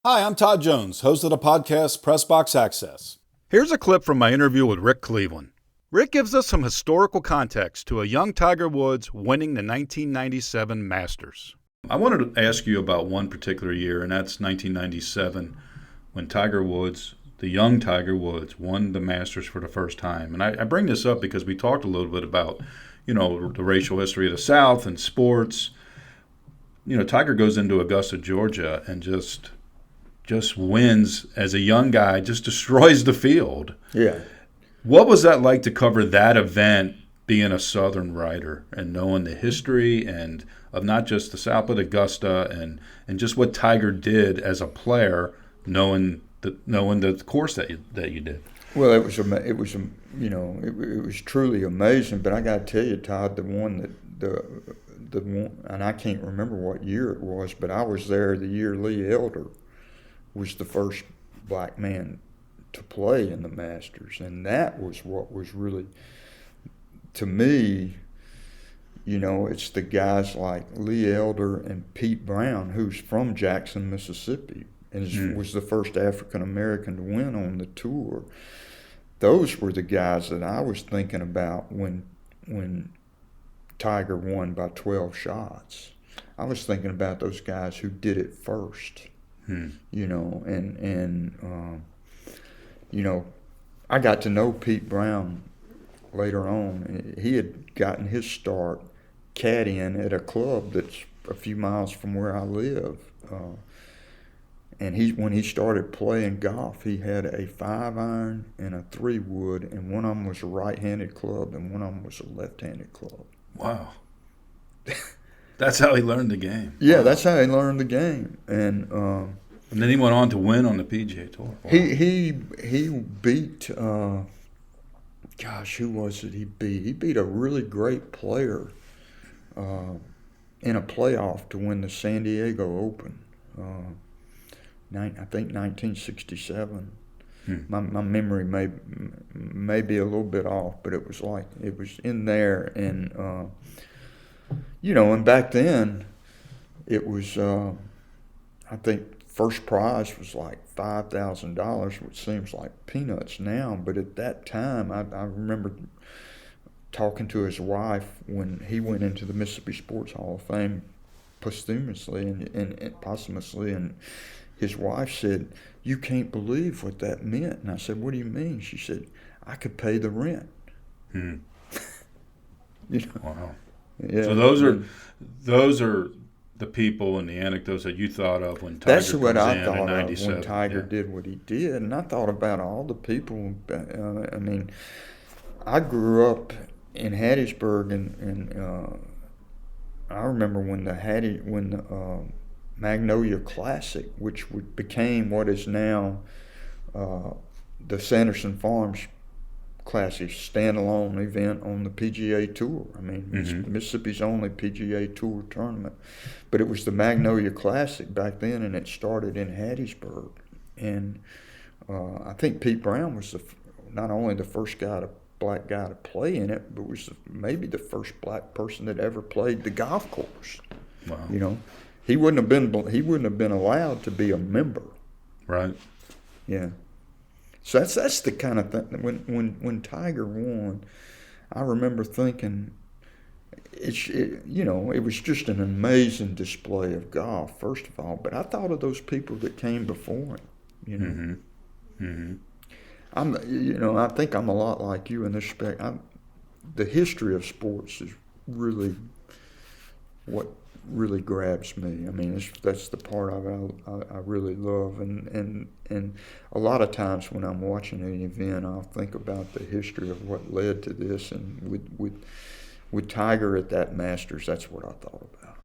Hi, I'm Todd Jones, host of the podcast Press Box Access. Here's a clip from my interview with Rick Cleveland. Rick gives us some historical context to a young Tiger Woods winning the 1997 Masters. I wanted to ask you about one particular year, and that's 1997, when Tiger Woods, the young Tiger Woods, won the Masters for the first time. And I bring this up because we talked a little bit about, the racial history of the South and sports. Tiger goes into Augusta, Georgia, and just wins as a young guy, just destroys the field. Yeah. What was that like to cover that event, being a Southern writer and knowing the history and of not just the South but Augusta and just what Tiger did as a player, knowing the course that you did? Well, it was truly amazing. But I got to tell you, Todd, the one, and I can't remember what year it was, but I was there the year Lee Elder was the first black man to play in the Masters, and that was what was really, to me, it's the guys like Lee Elder and Pete Brown, who's from Jackson, Mississippi, and was the first African American to win on the tour. Those were the guys that I was thinking about when Tiger won by 12 shots. I was thinking about those guys who did it first. I got to know Pete Brown later on. He had gotten his start caddying at a club that's a few miles from where I live. And when he started playing golf, he had a 5-iron and a 3-wood, and one of them was a right-handed club and one of them was a left-handed club. Wow. That's how he learned the game. Yeah, wow. That's how he learned the game. And then he went on to win on the PGA Tour. Wow. He beat, who was it he beat? He beat a really great player in a playoff to win the San Diego Open. I think 1967. My memory may be a little bit off, but it was in there, and and back then it was I think first prize was like $5,000, which seems like peanuts now, but at that time I remember talking to his wife when he went into the Mississippi Sports Hall of Fame posthumously and his wife said, "You can't believe what that meant." And I said, "What do you mean?" She said, "I could pay the rent." Wow. Yeah. So those are the people and the anecdotes that you thought of when Tiger That's what I thought in of 97. when Tiger did what he did. And I thought about all the people. I grew up in Hattiesburg, and I remember when the Magnolia Classic, which became what is now the Sanderson Farms Classic, standalone event on the PGA Tour. Mississippi's only PGA Tour tournament. But it was the Magnolia Classic back then, and it started in Hattiesburg. And I think Pete Brown was not only the first black guy to play in it, but was maybe the first black person that ever played the golf course. Wow. He wouldn't have been allowed to be a member. Right. Yeah. So that's the kind of thing. When Tiger won, I remember thinking, it was just an amazing display of golf, first of all. But I thought of those people that came before him. I think I'm a lot like you in this respect. The history of sports is really what really grabs me. That's the part of it I really love, and a lot of times when I'm watching an event, I'll think about the history of what led to this, and with Tiger at that Masters, that's what I thought about.